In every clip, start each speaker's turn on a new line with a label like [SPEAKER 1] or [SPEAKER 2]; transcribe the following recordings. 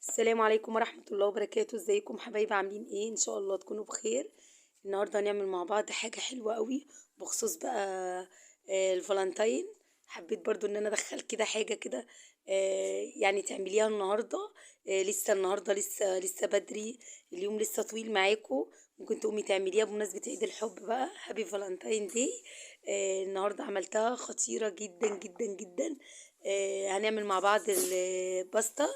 [SPEAKER 1] السلام عليكم ورحمة الله وبركاته. ازيكم حبايبي؟ عاملين ايه؟ ان شاء الله تكونوا بخير. النهارده هنعمل مع بعض حاجة حلوة قوي بخصوص بقى الفالنتين. حبيت برضو ان انا ادخل كده حاجة كده، يعني تعمليها النهارده. لسه النهارده لسه بدري، اليوم لسه طويل معاكم. ممكن تقومي تعمليها بمناسبة عيد الحب بقى، هابي فالنتين دي. النهارده عملتها خطيرة جدا جدا جدا. هنعمل مع بعض الباستا،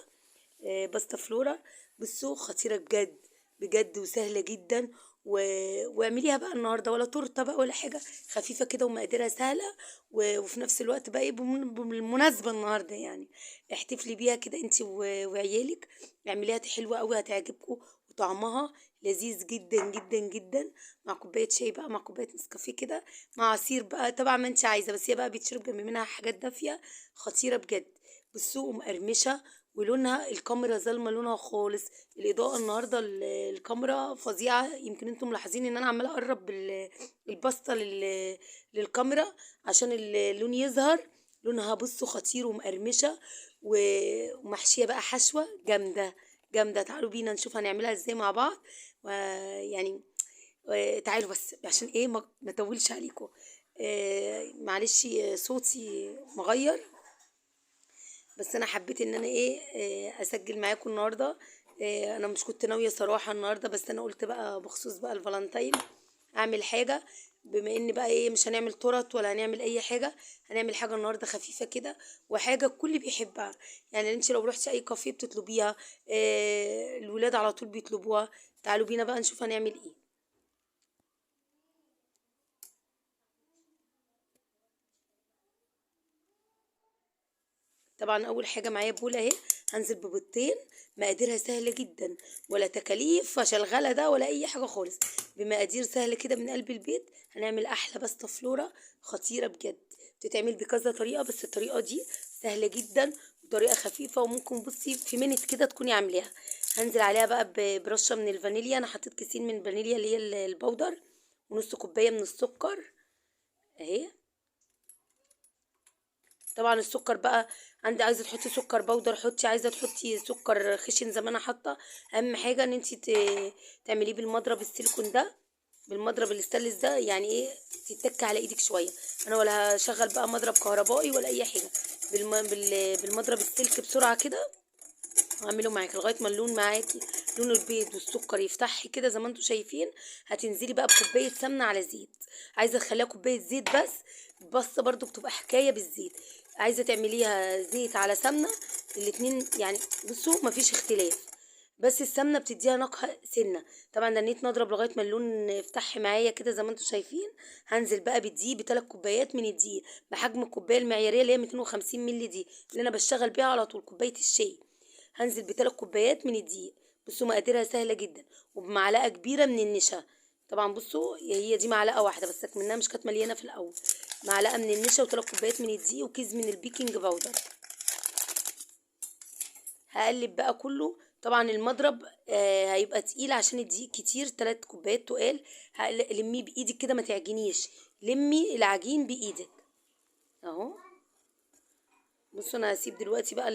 [SPEAKER 1] باستا فلورا. بصوا خطيرة بجد بجد وسهلة جدا. واعمليها بقى النهارده، ولا تورته بقى ولا حاجة، خفيفة كده ومقاديرها سهلة. وفي نفس الوقت بقى ايه بالمناسبة النهارده يعني احتفلي بيها كده انت وعيالك. اعمليها حلوة قوي هتعجبكم، وطعمها لذيذ جدا جدا جدا. مع كوباية شاي بقى، مع كوباية نسكافيه كده، مع عصير بقى طبعا ما انت عايزة، بس هي بقى بيتشرب جنب منها حاجات دافية خطيرة بجد. بصوا ومقرمشة، ولونها الكاميرا ظالمه لونها خالص. الاضاءه النهارده الكاميرا فظيعه، يمكن انتم ملاحظين ان انا عماله اقرب الباستا للكاميرا عشان اللون يظهر. لونها بصوا خطير ومقرمشه، ومحشيه بقى حشوه جامده جامده. تعالوا بينا نشوف هنعملها ازاي مع بعض. ويعني تعالوا بس عشان ايه ما اطولش عليكم. معلش، صوتي مغير، بس انا حبيت ان انا ايه اسجل معاكم النهارده. انا مش كنت ناويه صراحه النهارده، بس انا قلت بقى بخصوص بقى الفالنتين اعمل حاجه. بما ان بقى ايه مش هنعمل تورت ولا هنعمل اي حاجه، هنعمل حاجه النهارده خفيفه كده، وحاجه الكل بيحبها. يعني انت لو رحتي اي كافيه بتطلبيها، الولاد على طول بيطلبوها. تعالوا بينا بقى نشوف هنعمل ايه. طبعا اول حاجه معايا بوله اهي، هنزل ببيضتين. مقاديرها سهله جدا، ولا تكاليف شغاله ده ولا اي حاجه خالص. بمقادير سهله كده من قلب البيت هنعمل احلى باستا فلورا خطيره بجد. بتتعمل بكذا طريقه، بس الطريقه دي سهله جدا وطريقه خفيفه، وممكن بصي في منت كده تكوني عاملاها. هنزل عليها بقى برشه من الفانيليا. انا حطيت كيسين من الفانيليا اللي هي البودر، ونص كوبايه من السكر اهي. طبعا السكر بقى، عايزه تحطي سكر بودر حطي، عايزه تحطي سكر خشن زي ما انا حاطه. اهم حاجه ان انت تعمليه بالمضرب السيليكون ده، بالمضرب الاستانلس ده، يعني ايه تتك على ايدك شويه. انا ولا هشغل بقى مضرب كهربائي ولا اي حاجه، بالمضرب السلك بسرعه كده. واعمله معاكي لغايه ما اللون معاكي، لون البيض والسكر يفتحي كده زي ما انتم شايفين. هتنزلي بقى بكوبايه سمنه على زيت. عايزه تخليها كوبايه زيت بس برضو بتبقى حكايه بالزيت. عايزه تعمليها زيت على سمنه، الاتنين يعني. بصوا مفيش اختلاف، بس السمنه بتديها نكهه سنه. طبعا دنيت نضرب لغايه ما اللون يفتح معايا كده زي ما انتم شايفين. هنزل بقى بالدقيق بثلاث كوبايات من الدقيق، بحجم الكوبايه المعياريه اللي هي 250 مللي دي، اللي انا بشتغل بيها على طول، كوبايه الشاي. هنزل بثلاث كوبايات من الدقيق. بصوا مقاديرها سهله جدا، وبمعلقه كبيره من النشا. طبعا بصوا هي دي معلقه واحده بس، منها مش كانت مليانه في الاول. معلقه من النشا وثلاث كوبايات من الدقيق وكيس من البيكنج باودر. هقلب بقى كله. طبعا المضرب هيبقى تقيل عشان الدقيق كتير، ثلاث كوبايات تقال. لميه بايدك كده ما تعجنيش، لمي العجين بايدك اهو. بصوا انا هسيب دلوقتي بقى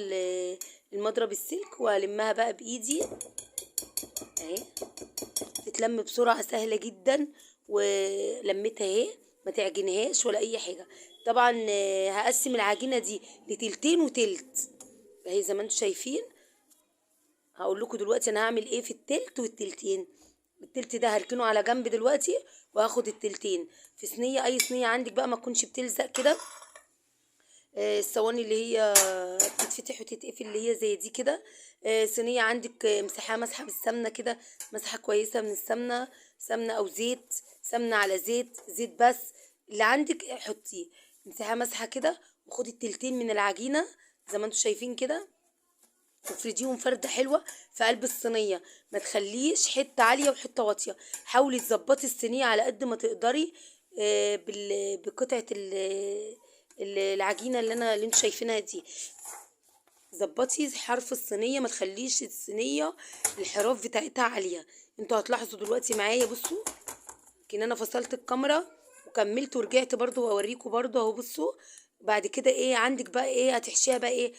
[SPEAKER 1] المضرب السلك، وهلمها بقى بايدي اهي. تتلم بسرعة سهلة جدا، ولمتها اهي، ما تعجنهاش ولا اي حاجة. طبعا هقسم العجينة دي لتلتين وتلت اهي زي ما انتم شايفين. هقول لكم دلوقتي انا هعمل ايه في التلت والتلتين. التلت ده هركنه على جنب دلوقتي، وهاخد التلتين في صينية، اي صينية عندك بقى ما تكونش بتلزق كده. الصواني اللي هي بتتفتح وتتقفل اللي هي زي دي كده. صينية عندك مسحها مسحة بالسمنة كده، مسحة كويسة من السمنة، سمنة أو زيت، سمنة على زيت، زيت بس اللي عندك حطيه. مسحها مسحة كده، وخدي التلتين من العجينة زي ما انتوا شايفين كده، وافرديهم فردة حلوة في قلب الصينية. ما تخليش حتة عالية وحتة واطية. حاولي تظبطي الصينية على قد ما تقدري بقطعة العجينة اللي انتوا شايفينها دي. ظبطي حرف الصينية، ما تخليش الصينية الحراف بتاعتها عالية. انتوا هتلاحظوا دلوقتي معايا بصوا ان انا فصلت الكاميرا وكملت ورجعت برضو واوريكم برضو اهو. بصوا وبعد كده ايه عندك بقى ايه هتحشيها بقى ايه،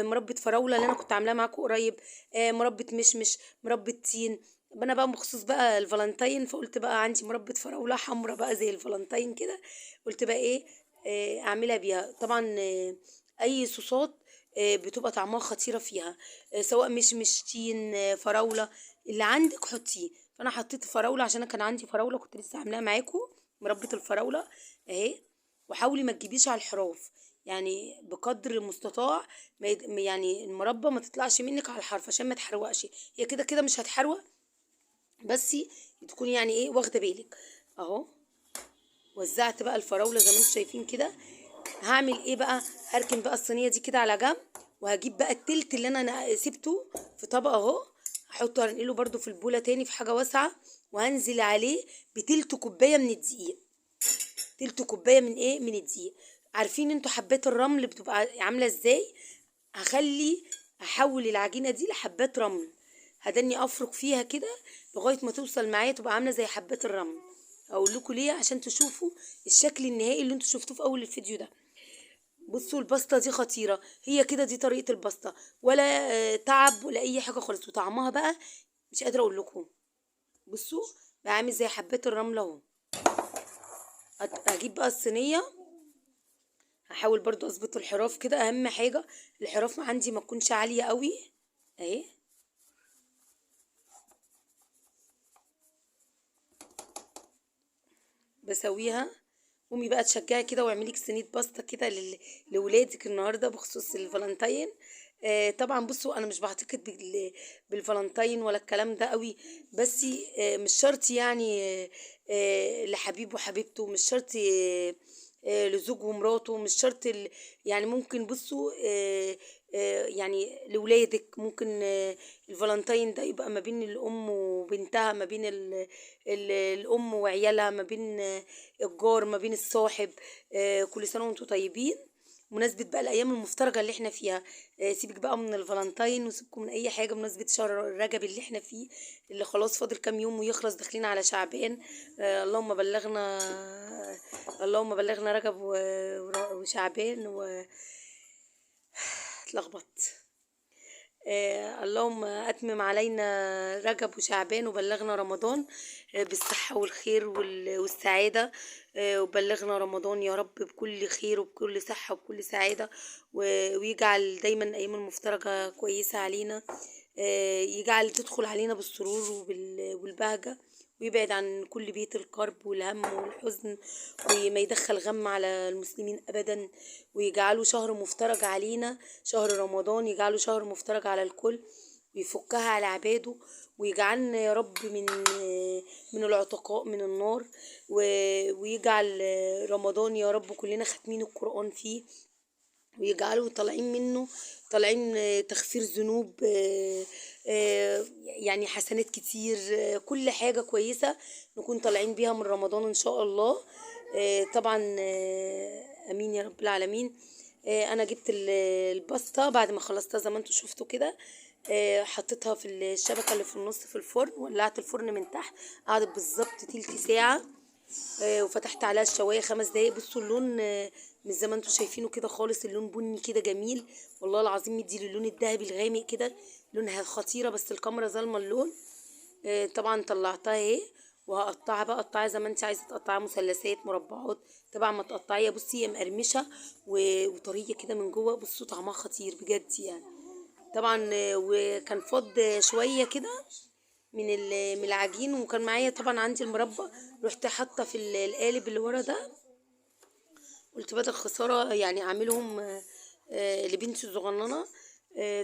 [SPEAKER 1] مربى فراوله اللي انا كنت عاملاها معاكم قريب، مربى مشمش، مربى تين. انا بقى مخصوص بقى الفالنتين، فقلت بقى عندي مربى فراوله حمرا بقى زي الفالنتين كده، قلت بقى ايه اعملها بيها. طبعا اي صوصات بتبقى طعمها خطيره فيها، سواء مشمش تين فراوله، اللي عندك حطيه. فانا حطيت فراوله عشان انا كان عندي فراوله كنت لسه عاملاها معاكم، مربى الفراوله اهي. وحاولي ما تجيبيش على الحراف، يعني بقدر المستطاع يعني المربى ما تطلعش منك على الحرف عشان ما تحروقش. هي كده كده مش هتحروق، بس تكوني يعني ايه واخده بالك. اهو وزعت بقى الفراوله زي ما انتم شايفين كده. هعمل ايه بقى، هركن بقى الصينيه دي كده على جنب، وهجيب بقى التلت اللي انا سبته في طبق اهو، هحطه هنقله برده في البوله تاني في حاجه واسعه، وهنزل عليه بتلت كوبايه من الدقيق. تلت كوبايه من ايه، من الدقيق. عارفين انتوا حبات الرمل بتبقى عامله ازاي؟ هحول العجينه دي لحبات رمل، هدني افرك فيها كده لغايه ما توصل معايا تبقى عامله زي حبات الرمل. اقول لكم ليه، عشان تشوفوا الشكل النهائي اللي انتوا شفتوه في اول الفيديو ده. بصوا الباستا دي خطيره، هي كده دي طريقه الباستا، ولا تعب ولا اي حاجه خالص، وطعمها بقى مش قادره اقول لكم. بصوا بقى عامل زي حبات الرمل اهو. هجيب بقى الصينيه، هحاول برضو اظبط الحراف كده، اهم حاجة الحراف ما عندي ما تكونش عالية قوي اهي. بسويها. قومي بقى تشجعي كده واعملي صينيه باستا كده لولادك النهارده بخصوص الفالنتين. طبعا بصوا انا مش بعتقد بالفالنتين ولا الكلام ده قوي، بس مش شرط يعني لحبيب وحبيبته، مش شرط لزوج ومراته، مش شرط يعني ممكن بصوا يعني لولادك ممكن الفالنتين ده يبقى ما بين الام وبنتها، ما بين الام وعيالها، ما بين الجار، ما بين الصاحب. كل سنه وانتم طيبين. مناسبة بقى الأيام المفترجة اللي احنا فيها، سيبك بقى من الفالنتين وسيبكم من أي حاجة، مناسبة شهر رجب اللي احنا فيه، اللي خلاص فاضل كام يوم ويخلص، داخلين على شعبان. اللهم بلغنا، اللهم بلغنا رجب وشعبان اتلخبطت. اللهم أتمم علينا رجب وشعبان وبلغنا رمضان بالصحة والخير والسعادة. وبلغنا رمضان يا رب بكل خير وبكل صحة وبكل سعادة، ويجعل دايما الأيام المفترجة كويسة علينا. يجعل تدخل علينا بالسرور والبهجة، ويبعد عن كل بيت الكرب والهم والحزن، وما يدخل غم على المسلمين أبدا. ويجعله شهر مفترج علينا، شهر رمضان يجعله شهر مفترج على الكل، ويفكها على عباده، ويجعلنا يا رب من العتقاء من النار. ويجعل رمضان يا رب كلنا ختمين القرآن فيه، ويجعلوا طالعين منه، طالعين تغفير ذنوب، يعني حسنات كتير، كل حاجة كويسة نكون طالعين بيها من رمضان إن شاء الله. طبعا أمين يا رب العالمين. أنا جبت الباستا بعد ما خلصتها زي ما انتوا شفتوا كده، حطيتها في الشبكة اللي في النص في الفرن، ولعت الفرن من تحت، قعدت بالظبط تلت ساعة. وفتحت عليها الشوايه 5 دقايق. بصوا اللون مش زي ما انتوا شايفينه كده خالص، اللون بني كده جميل، والله العظيم مدي للون الذهبي الغامق كده، لونها خطيره بس الكاميرا ظالمه اللون. طبعا طلعتها اهي، وهقطعها بقى قطعها زي ما انت عايزه تقطعها، مثلثات مربعات. طبعا ما تقطعيها، بصي هي مقرمشه وطريه كده من جوه، بصوا طعمها خطير بجد يعني. طبعا وكان فاض شويه كده من العجين، وكان معايا طبعا عندي المربى، رحت حاطه في القالب اللي ورا ده. قلت بدل خساره يعني اعملهم لبنتي الصغننه.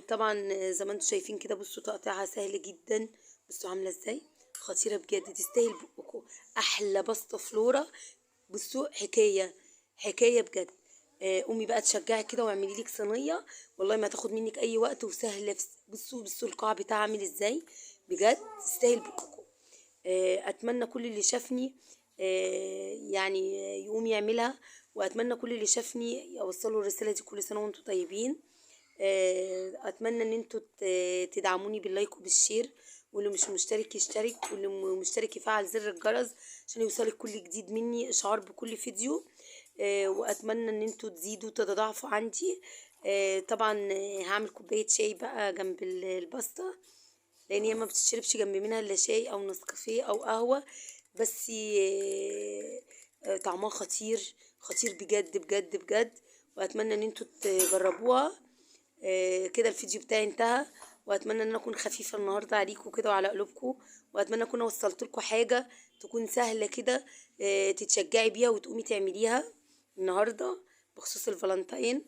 [SPEAKER 1] طبعا زي ما انتم شايفين كده، بصوا تقطيعها سهل جدا، بصوا عامله ازاي خطيره بجد، تستاهل بقكم. احلى باستا فلورا، بصوا حكايه، حكايه بجد. قومي بقى تشجعي كده واعملي لك صينيه، والله ما تاخد منك اي وقت وسهله. بصوا القاع بتاعها عامل ازاي، بجد تستاهل بقكم. اتمنى كل اللي شافني يعني يقوم يعملها، واتمنى كل اللي شافني يوصلوا الرساله دي. كل سنه وانتم طيبين. اتمنى ان انتوا تدعموني باللايك وبالشير، واللي مش مشترك يشترك، واللي مشترك يفعل زر الجرس عشان يوصلك كل جديد مني، اشعار بكل فيديو. واتمنى ان انتوا تزيدوا تتضاعفوا عندي. طبعا هعمل كوبايه شاي بقى جنب الباستا، لان هي ما بتشربش جنب منها الا شاي او نسكافيه او قهوه. بس طعمها خطير خطير بجد بجد بجد، واتمنى ان انتوا تجربوها. كده الفيديو بتاعي انتهى، واتمنى ان انا اكون خفيفه النهارده عليكم كده وعلى قلوبكم، واتمنى اكون وصلت لكم حاجه تكون سهله كده تتشجعي بيها وتقومي تعمليها النهارده بخصوص الفالنتين.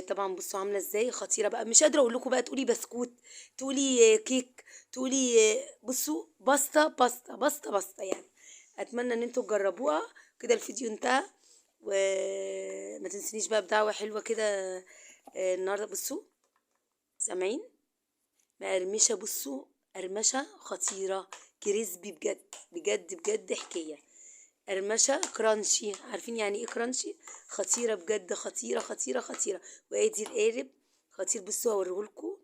[SPEAKER 1] طبعا بصوا عامله ازاي خطيره بقى، مش قادره اقول لكم بقى تقولي بسكوت، تقولي كيك، تقولي بصوا باستا باستا باستا باستا يعني. اتمنى ان انتوا تجربوها. كده الفيديو انتهى، وما تنسونيش بقى بدعوة حلوة كده. النهارده بصوا سامعين مقرمشة، بصوا قرمشة خطيرة كريسبي بجد بجد بجد حكاية. قرمشة كرانشي، عارفين يعني ايه كرانشي؟ خطيرة بجد، خطيرة خطيرة خطيرة. وادي القالب خطير، بصوا هوريهولكوا.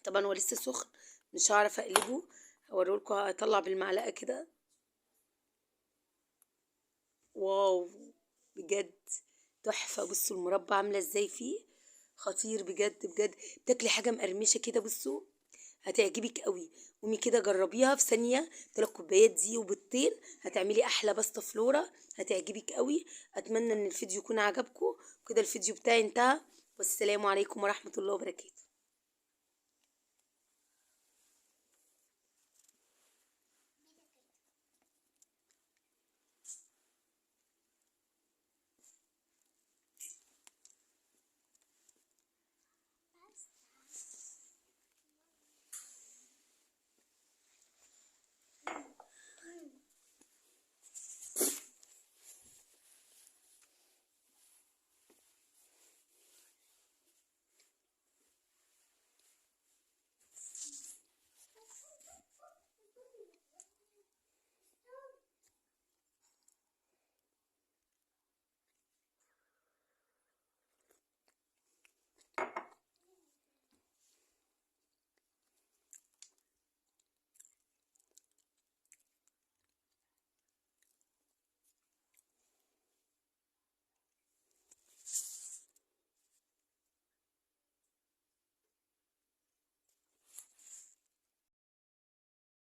[SPEAKER 1] طبعا هو لسه سخن مش هعرف اقلبه، هوريهولكوا هطلع بالمعلقة كده. واو بجد تحفة. بصوا المربى عاملة ازاي فيه، خطير بجد بجد. بتاكلي حاجة مقرمشة كده بصوا هتعجبك قوي. قومي كده جربيها في ثانية، 3 كوبايات دي وبيضتين هتعملي احلى باستا فلورا، هتعجبك قوي. اتمنى ان الفيديو يكون عجبكم. كده الفيديو بتاعي انتهى، والسلام عليكم ورحمة الله وبركاته.